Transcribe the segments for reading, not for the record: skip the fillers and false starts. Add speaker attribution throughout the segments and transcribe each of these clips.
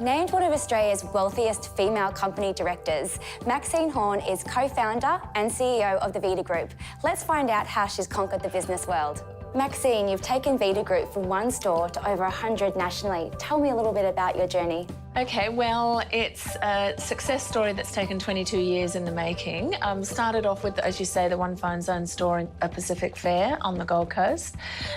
Speaker 1: Named one of Australia's wealthiest female company directors, Maxine Horne is co-founder and CEO of the Vita Group. Let's find out how she's conquered the business world. Maxine, you've taken Vita Group from one store to over 100 nationally. Tell me a little bit about your journey.
Speaker 2: Okay, well, it's a success story that's taken 22 years in the making. Started off with, as you say, the One Phone Zone store in a Pacific Fair on the Gold Coast.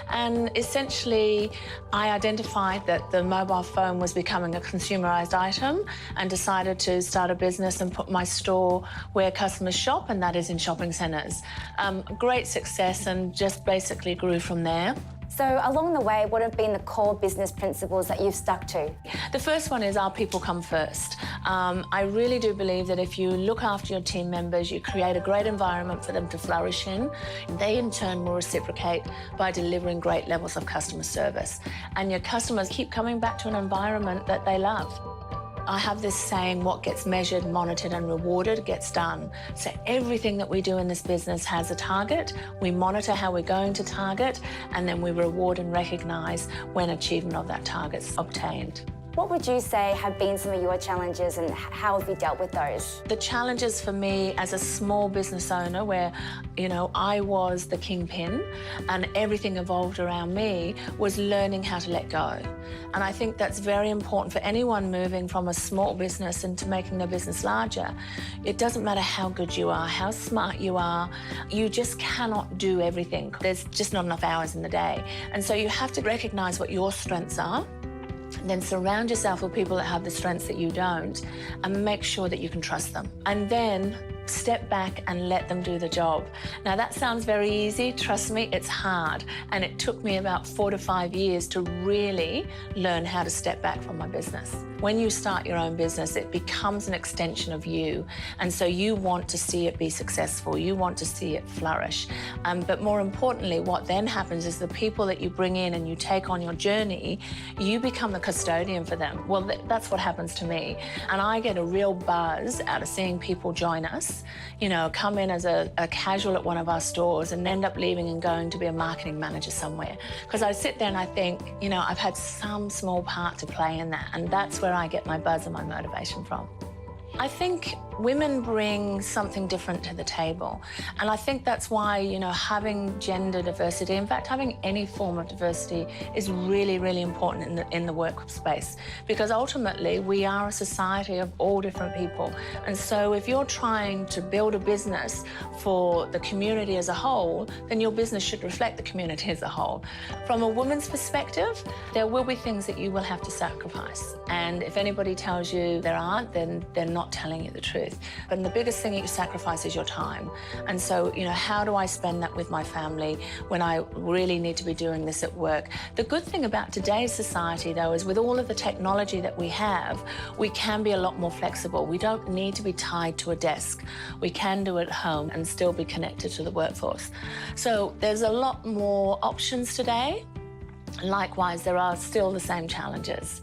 Speaker 2: And essentially, I identified that the mobile phone was becoming a consumerised item and decided to start a business and put my store where customers shop, and that is in shopping centres. Great success, and just basically grew from there.
Speaker 1: So along the way, what have been the core business principles that you've stuck to?
Speaker 2: The first one is our people come first. I really do believe that if you look after your team members, you create a great environment for them to flourish in. They in turn will reciprocate by delivering great levels of customer service. And your customers keep coming back to an environment that they love. I have this saying, what gets measured, monitored and rewarded gets done. So everything that we do in this business has a target. We monitor how we're going to target, and then we reward and recognise when achievement of that target's obtained.
Speaker 1: What would you say have been some of your challenges, and how have you dealt with those?
Speaker 2: The challenges for me as a small business owner where, you know, I was the kingpin and everything evolved around me, was learning how to let go. And I think that's very important for anyone moving from a small business into making their business larger. It doesn't matter how good you are, how smart you are, you just cannot do everything. There's just not enough hours in the day. And so you have to recognise what your strengths are, and then surround yourself with people that have the strengths that you don't, and make sure that you can trust them. And then step back and let them do the job. Now, that sounds very easy. Trust me, it's hard. And it took me about 4 to 5 years to really learn how to step back from my business. When you start your own business, it becomes an extension of you. And so you want to see it be successful. You want to see it flourish. But more importantly, what then happens is the people that you bring in and you take on your journey, you become the custodian for them. Well, that's what happens to me. And I get a real buzz out of seeing people join us, you know, come in as a casual at one of our stores and end up leaving and going to be a marketing manager somewhere. Because I sit there and I think, you know, I've had some small part to play in that, and that's where I get my buzz and my motivation from. I think women bring something different to the table. And I think that's why, you know, having gender diversity, in fact, having any form of diversity is really, really important in the workspace. Because ultimately, we are a society of all different people. And so if you're trying to build a business for the community as a whole, then your business should reflect the community as a whole. From a woman's perspective, there will be things that you will have to sacrifice. And if anybody tells you there aren't, then they're not telling you the truth. But the biggest thing that you sacrifice is your time. And so, you know, how do I spend that with my family when I really need to be doing this at work? The good thing about today's society, though, is with all of the technology that we have, we can be a lot more flexible. We don't need to be tied to a desk. We can do it at home and still be connected to the workforce. So there's a lot more options today. Likewise, there are still the same challenges.